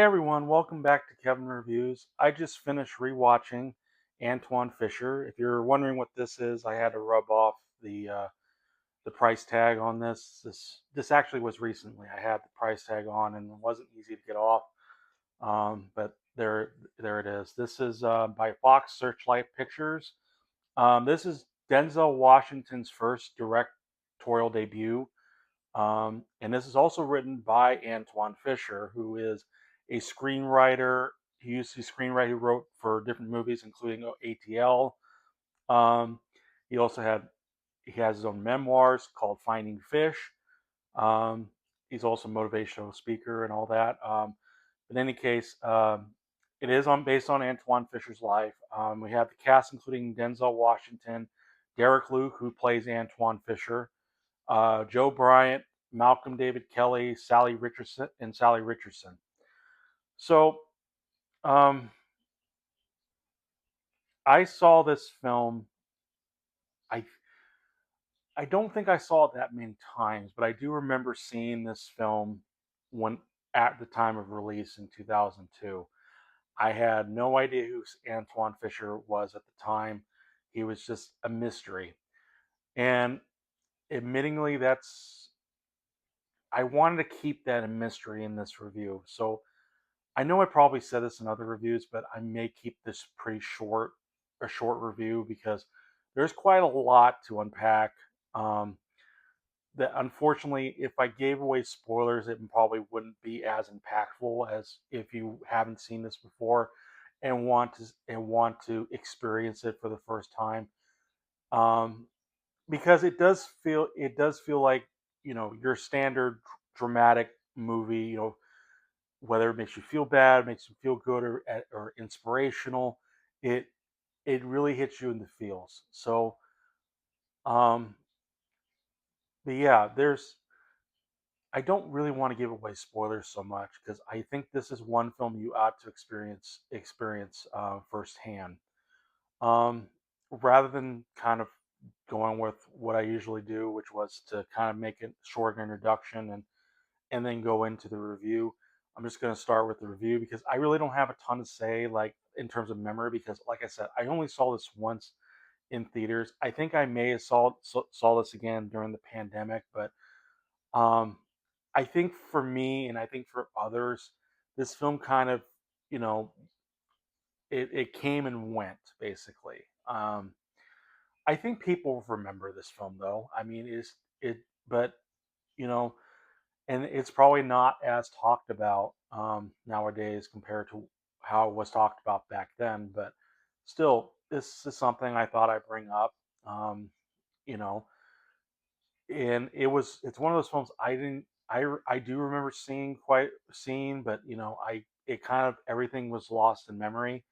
everyone, welcome back to Kevin Reviews. I just finished rewatching Antwone Fisher. If you're wondering what this is, I had to rub off the price tag on this. This actually was recently. I had the price tag on and it wasn't easy to get off. But there it is. This is by Fox Searchlight Pictures. This is Denzel Washington's first directorial debut. And this is also written by Antwone Fisher, who is a screenwriter. He used to screenwrite. He wrote for different movies, including ATL. Um, he also he has his own memoirs called Finding Fish. Um, he's also a motivational speaker and all that. In any case, it is based on Antwone Fisher's life. We have the cast including Denzel Washington, Derek Luke, who plays Antwone Fisher, Joe Bryant, Malcolm David Kelly, Salli Richardson, and Salli Richardson. So um, I saw this film. I I don't think I saw it that many times, but I do remember seeing this film when at the time of release in 2002. I had no idea who Antwone Fisher was at the time. He was just a mystery. And admittingly, I wanted to keep that a mystery in this review. So I know I probably said this in other reviews, but I may keep this pretty short, a short review because there's quite a lot to unpack. Um, that unfortunately, if I gave away spoilers, it probably wouldn't be as impactful as if you haven't seen this before and want to experience it for the first time. Um, because it does feel like your standard dramatic movie. Whether it makes you feel bad, makes you feel good, or inspirational, it it really hits you in the feels. So, um, but yeah, there's I don't really want to give away spoilers so much because I think this is one film you ought to experience firsthand. Um, Rather than kind of going with what I usually do, which was to kind of make a short introduction and then go into the review. I'm just going to start with the review because I really don't have a ton to say, like in terms of memory, because like I said, I only saw this once in theaters. I think I may have saw this again during the pandemic, but um, I think for me and I think for others, this film kind of, you know, it came and went basically. I think people remember this film though. I mean, is it, but you know, and it's probably not as talked about nowadays compared to how it was talked about back then. But still, this is something I thought I'd bring up. Um, you know, and it's one of those films I didn't I do remember seeing, but I it kind of everything was lost in memory.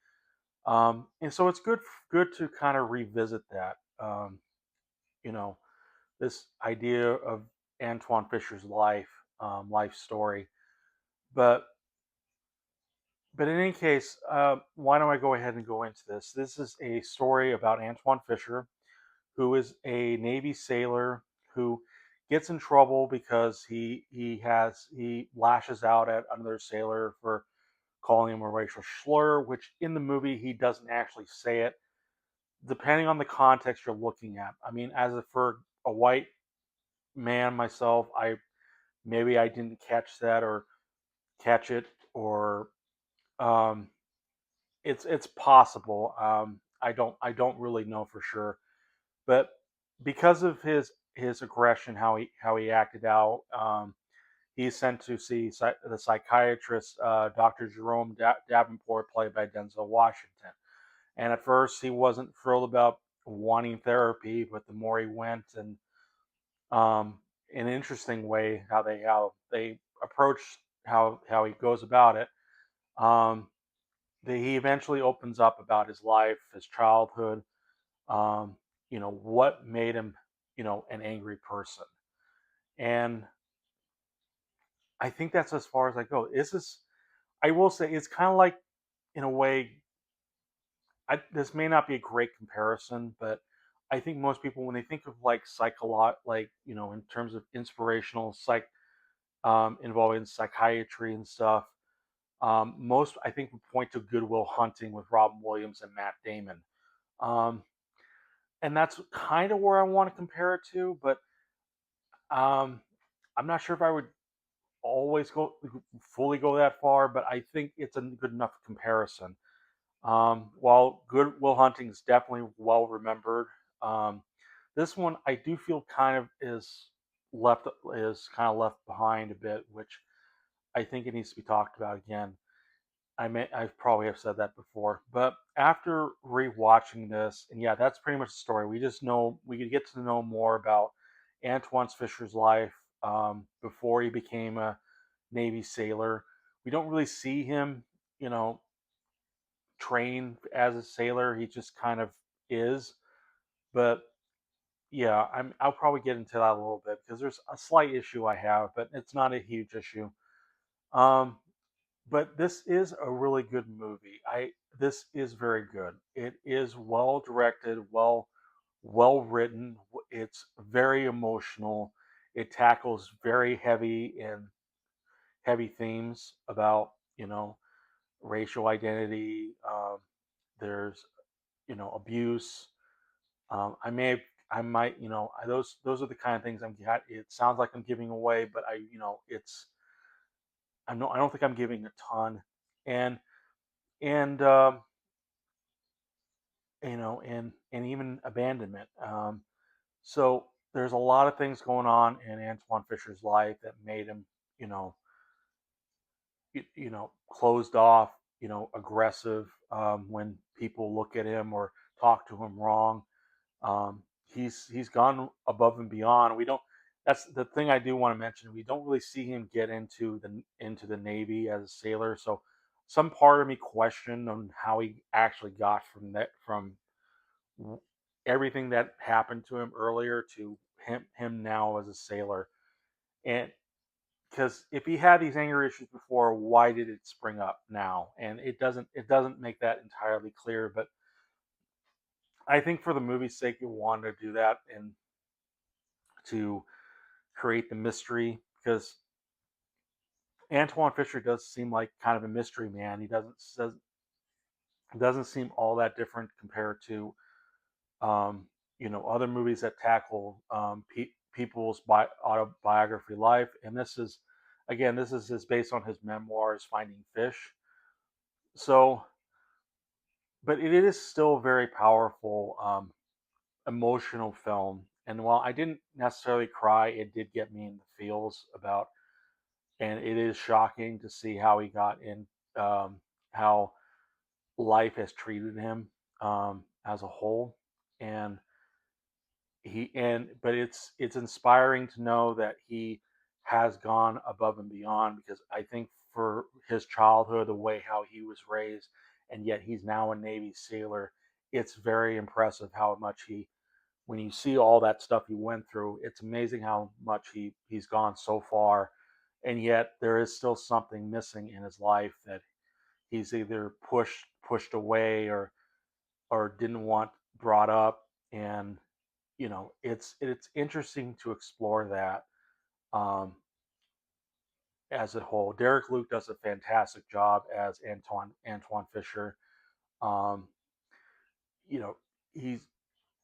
And so it's good to kind of revisit that. You know, this idea of Antwone Fisher's life story. But in any case, why don't I go ahead and go into this? This is a story about Antwone Fisher, who is a Navy sailor who gets in trouble because he lashes out at another sailor for calling him a racial slur, which in the movie he doesn't actually say it. Depending on the context you're looking at, I mean, for a white man myself, I didn't catch that or catch it or um, it's possible. I don't really know for sure, but because of his aggression, how he acted out, he's sent to see the psychiatrist, Dr. Jerome Davenport, played by Denzel Washington. And at first, he wasn't thrilled about wanting therapy, but the more he went, and um, an interesting way how they approach how he goes about it. Um, he eventually opens up about his life, his childhood, um, what made him, an angry person. And I think that's as far as I go. I will say, it's kind of like, in a way, this may not be a great comparison, but I think most people, when they think of like in terms of inspirational involving psychiatry and stuff, Most I think would point to Good Will Hunting with Robin Williams and Matt Damon. Um, and that's kind of where I want to compare it to, but um, I'm not sure if I would always go fully go that far, but I think it's a good enough comparison. While Good Will Hunting is definitely well remembered, um, this one I do feel kind of left is kind of left behind a bit, which I think it needs to be talked about again. I probably have said that before, but after rewatching this, and yeah, that's pretty much the story. We just know we could get to know more about Antwone Fisher's life before he became a Navy sailor. We don't really see him, you know, train as a sailor. He just kind of is. But yeah, I'll probably get into that a little bit because there's a slight issue I have, but it's not a huge issue. Um, but this is a really good movie. I This is very good. It is well directed, well written. It's very emotional. It tackles very heavy themes about racial identity. There's abuse. I may have, I might those are the kind of things I'm. It sounds like I'm giving away, but I don't think I'm giving a ton, and and and even abandonment. So there's a lot of things going on in Antwone Fisher's life that made him you know closed off, aggressive when people look at him or talk to him wrong. He's gone above and beyond. We don't. That's the thing I do want to mention. We don't really see him get into the Navy as a sailor. So some part of me questioned on how he actually got from everything that happened to him earlier to him now as a sailor. And because if he had these anger issues before, why did it spring up now? And it doesn't make that entirely clear. But I think for the movie's sake, you wanted to do that and to create the mystery because Antwone Fisher does seem like kind of a mystery man. He doesn't seem all that different compared to other movies that tackle people's autobiography life. And this is based on his memoirs, Finding Fish. So, but it is still a very powerful, emotional film. And while I didn't necessarily cry, it did get me in the feels about. And it is shocking to see how he got in, how life has treated him as a whole. And but it's inspiring to know that he has gone above and beyond because I think for his childhood, the way how he was raised, and yet he's now a Navy sailor, it's very impressive how much when you see all that stuff he went through, it's amazing how much he's gone so far, and yet there is still something missing in his life that he's either pushed away or didn't want brought up. And it's interesting to explore that um, as a whole. Derek Luke does a fantastic job as Antwone Fisher. Um, you know, he's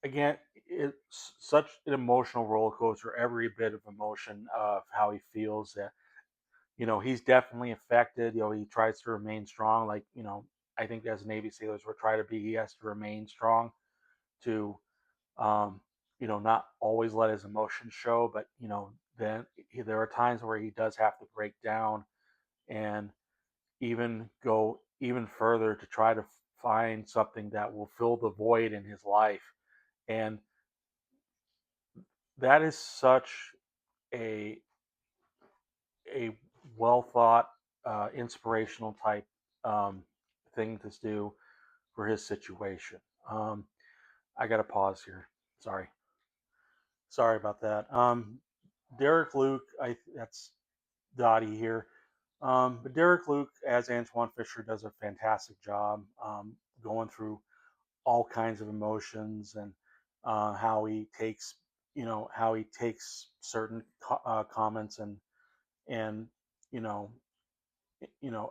again, it's such an emotional roller coaster. Every bit of emotion of how he feels that he's definitely affected. He tries to remain strong. Like I think as Navy sailors we're trying to be. He has to remain strong to um, not always let his emotions show, but then there are times where he does have to break down and even go even further to try to find something that will fill the void in his life. And that is such a a well thought, inspirational type um, thing to do for his situation. Um, I got to pause here. Sorry, sorry about that. Derek Luke, that's Dottie here. But Derek Luke as Antwone Fisher does a fantastic job going through all kinds of emotions and how he takes certain comments and you know you know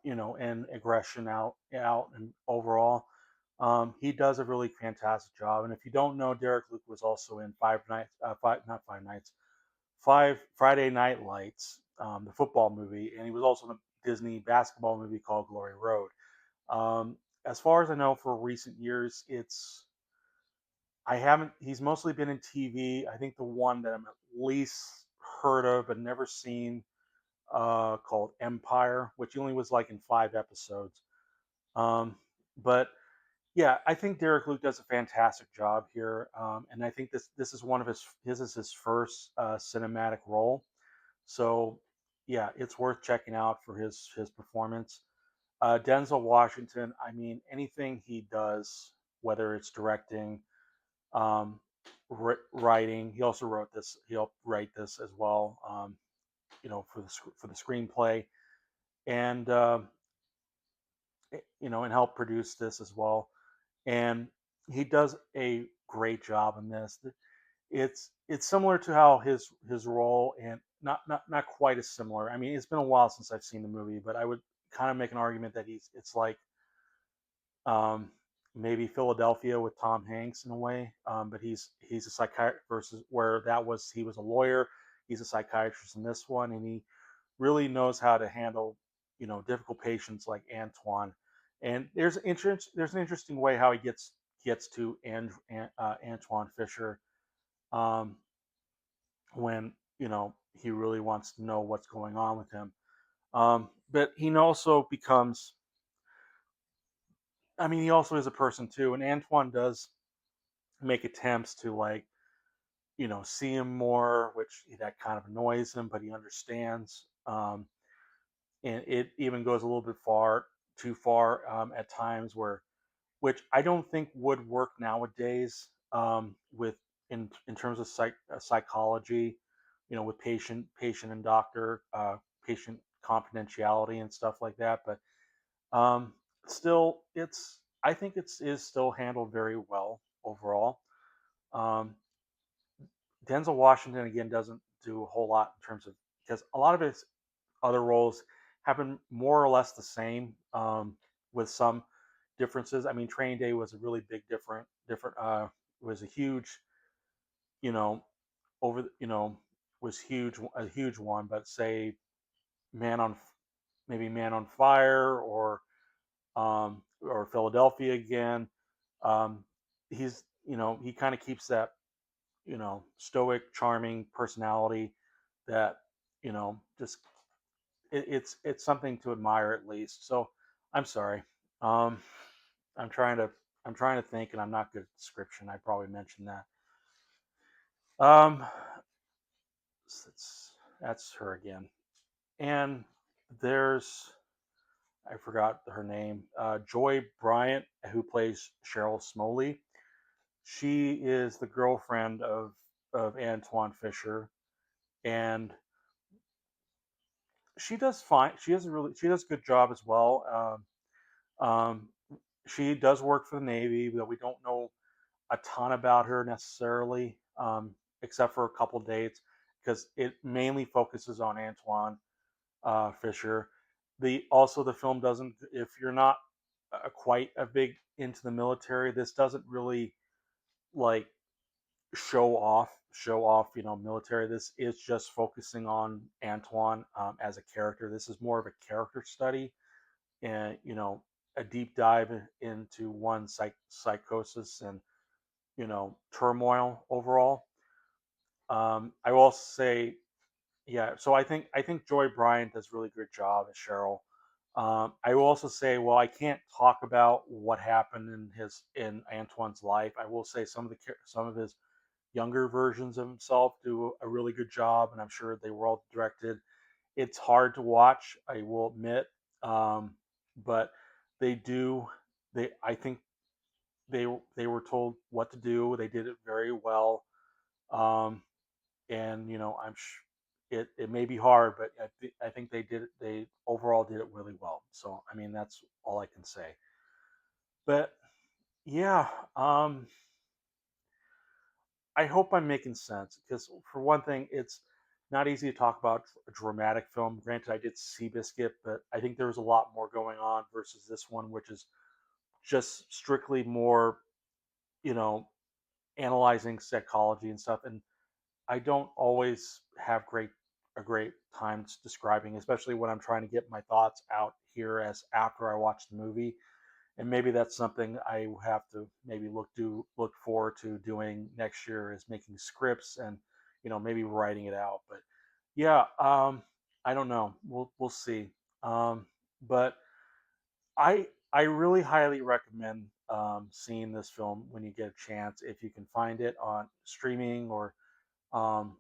and aggression out and overall. He does a really fantastic job. And if you don't know, Derek Luke was also in Five Nights, five not Five Nights, Five Friday Night Lights, the football movie, and he was also in a Disney basketball movie called Glory Road. Um, as far as I know, for recent years, it's I haven't. He's mostly been in TV. I think the one that I'm at least heard of but never seen, called Empire, which only was like in 5 episodes. Um, but yeah, I think Derek Luke does a fantastic job here, and I think this is one of his first cinematic role. So yeah, it's worth checking out for his performance. Denzel Washington, I mean, anything he does, whether it's directing, um, writing, he also wrote this. He helped write this as well. For the screenplay, and and help produce this as well. And he does a great job in this. It's similar to how his role, and not quite as similar. I mean, it's been a while since I've seen the movie, but I would kind of make an argument that it's like, um, maybe Philadelphia with Tom Hanks in a way. But he's a psychiatrist versus where that was he was a lawyer. He's a psychiatrist in this one, and he really knows how to handle difficult patients like Antwone. And there's an interesting way how he gets to Antwone Fisher, um, when he really wants to know what's going on with him. But he also becomes, I mean, he also is a person too, and Antwone does make attempts to, like, see him more, which that kind of annoys him, but he understands. And it even goes a little bit too far, at times, which I don't think would work nowadays, with in terms of psychology, with patient and doctor, patient confidentiality and stuff like that. But um, still, it's I think it's is still handled very well overall. Um, Denzel Washington again doesn't do a whole lot in terms of, because a lot of his other roles have been more or less the same, with some differences. I mean, Training Day was a really big different was a huge, you know over was huge, a huge one. But say Man on maybe Man on Fire, or Philadelphia again. Um, he kind of keeps that stoic, charming personality that just it's something to admire at least. So I'm sorry. Um, I'm trying to I'm trying to think, and I'm not good at description. I probably mentioned that. Um, that's her again. And there's I forgot her name. Joy Bryant, who plays Cheryl Smalley. She is the girlfriend of Antwone Fisher, and she does fine. She does a good job as well. She does work for the Navy, but we don't know a ton about her necessarily, except for a couple dates, because it mainly focuses on Antwone Fisher. The film doesn't. If you're not quite a big into the military, this doesn't really, like, show off military. This is just focusing on Antwone, as a character. This is more of a character study, and a deep dive into one psychosis and turmoil overall. I will also say, yeah. So I think Joy Bryant does a really good job as Cheryl. I will also say, well, I can't talk about what happened in Antoine's life. I will say some of his younger versions of himself do a really good job, and I'm sure they were all directed. It's hard to watch, I will admit, but they do. I think they were told what to do. They did it very well, um, and it may be hard, but I think they overall did it really well. So I mean, that's all I can say. But yeah, I hope I'm making sense, because for one thing, not easy to talk about a dramatic film. Granted, I did Seabiscuit, but I think there was a lot more going on versus this one, which is just strictly more, you know, analyzing psychology and stuff. And I don't always have a great time describing, especially when I'm trying to get my thoughts out here as after I watch the movie. And maybe that's something I have to maybe look forward to doing next year, is making scripts and maybe writing it out. But yeah, I don't know. We'll see. But I really highly recommend seeing this film when you get a chance, if you can find it on streaming, um,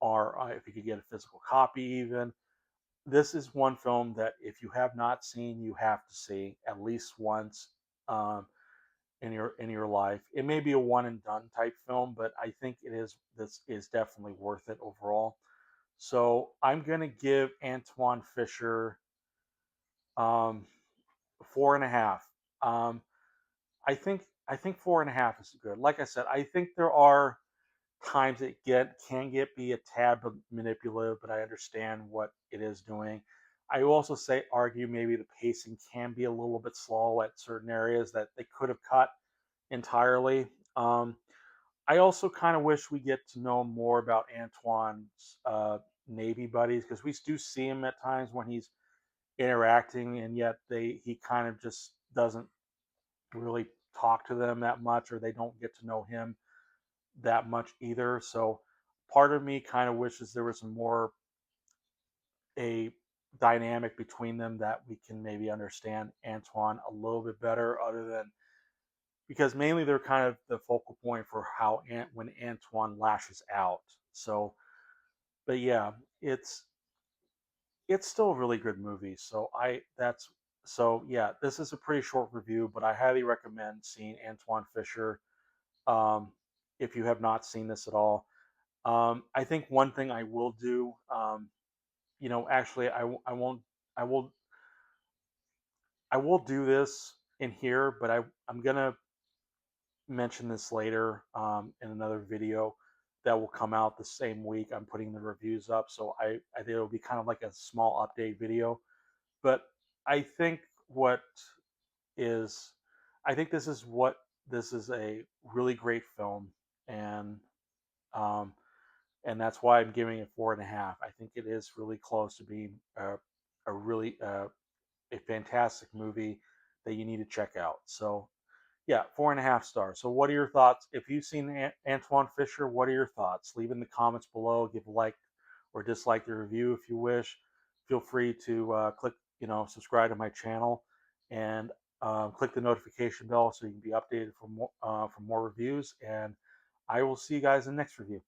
or if you could get a physical copy even. This is one film that if you have not seen, you have to see at least once um, in your life. It may be a one and done type film, but I think it is. This is definitely worth it overall. So I'm gonna give Antwone Fisher um, 4.5. Um, I think 4.5 is good. Like I said, I think there are times it can get be a tad manipulative, but I understand what it is doing. I will also argue maybe the pacing can be a little bit slow at certain areas that they could have cut entirely. Um, I also kind of wish we get to know more about Antoine's Navy buddies, because we do see him at times when he's interacting, and yet he kind of just doesn't really talk to them that much, or they don't get to know him that much either. So part of me kind of wishes there was more a dynamic between them that we can maybe understand Antwone a little bit better, other than because mainly they're kind of the focal point for how when Antwone lashes out. So, but yeah, it's it's still a really good movie. So yeah, this is a pretty short review, but I highly recommend seeing Antwone Fisher um, if you have not seen this at all. I think one thing I will do, actually, I won't, I will, I will do this in here, but I'm gonna mention this later in another video that will come out the same week I'm putting the reviews up. So I think it'll be kind of like a small update video. But I think what is, I think this is a really great film, and um, and that's why I'm giving it 4.5. I think it is really close to being a really a fantastic movie that you need to check out. So yeah, 4.5 stars. So what are your thoughts? If you've seen Antwone Fisher, what are your thoughts? Leave in the comments below. Give a like or dislike the review if you wish. Feel free to click, subscribe to my channel, and click the notification bell so you can be updated for more reviews. And I will see you guys in the next review.